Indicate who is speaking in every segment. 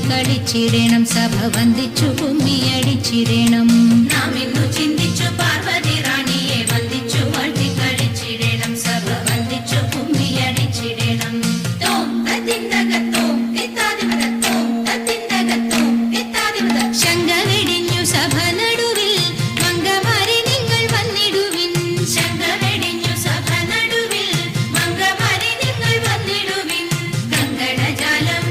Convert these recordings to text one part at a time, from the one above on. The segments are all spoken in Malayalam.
Speaker 1: കളിച്ചിടണം സഭ വന്ദിച്ചു കുമ്മിയടിച്ചിടണം നാം ഇന്നു ചിന്തിച്ചു പാർവതി റാണിയെ വന്ദിച്ചു വാഴ്ത്തി കളിച്ചിടണം സഭ വന്ദിച്ചു കുമ്മിയടിച്ചിടണം തോം തത്തിന്തകത്തോം തിത്താതിമതത്തോം തത്തിന്തകത്തോം തിത്താതിമത ശങ്ക വെടിഞ്ഞു സഭ നടുവിൽ മംഗമാരി നിങ്ങൾ വന്നിടുവിൻ ശങ്ക വെടിഞ്ഞു സഭ നടുവിൽ മംഗമാരി നിങ്ങൾ വന്നിടുവിൻ കങ്കണജാലം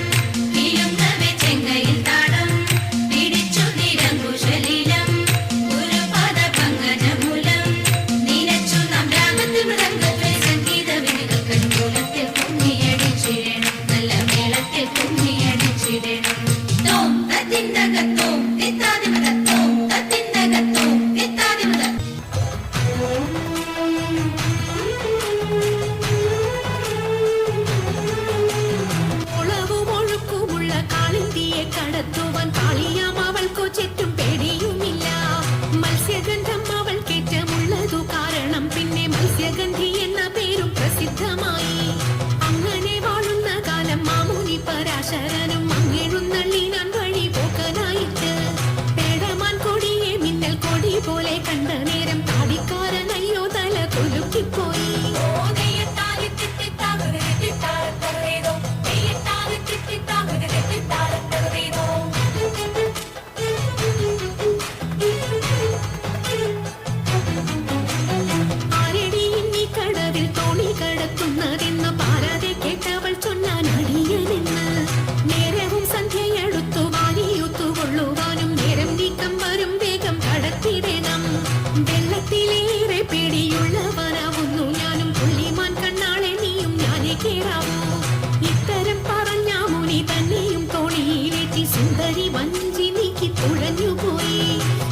Speaker 2: ഇത്തരം പറഞ്ഞ മുനി തന്നെയും തോണിയിലേറ്റി സുന്ദരി വഞ്ചി നീക്കി തുഴഞ്ഞുപോയി.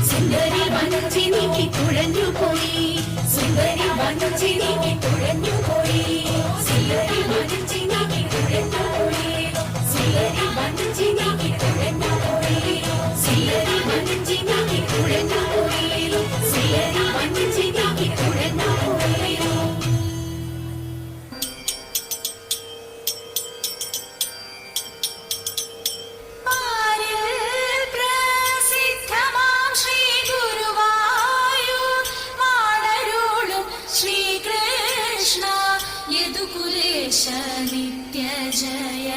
Speaker 2: സുന്ദരി വഞ്ചി നീക്കി തുഴഞ്ഞുപോയി. സുന്ദരി വഞ്ചി നീക്കി തുഴഞ്ഞുപോയി. സുന്ദരി വഞ്ചി നീക്കി തുഴഞ്ഞുപോയി. സുന്ദരി വഞ്ചി നീക്കി തുഴഞ്ഞുപോയി. സുന്ദരി വഞ്ചി നീക്കി തുഴഞ്ഞുപോയി. സുന്ദരി വഞ്ചി നീക്കി തുഴഞ്ഞുപോയി.
Speaker 1: നിത്യ ജയ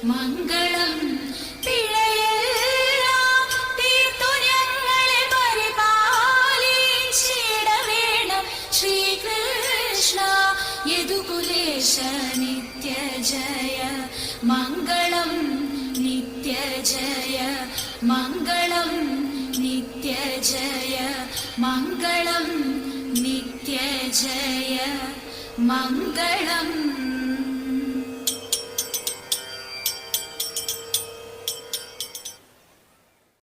Speaker 1: മംഗളം പിഴയെല്ലാം തീർത്തു ഞങ്ങളെ പരിപാലിച്ചിടവേണം ശ്രീകൃഷ്ണ യദുകുലേശ നിത്യ ജയ മംഗളം നിത്യ ജയ മംഗളം നിത്യ ജയ മംഗളം നിത്യ ജയ മംഗളം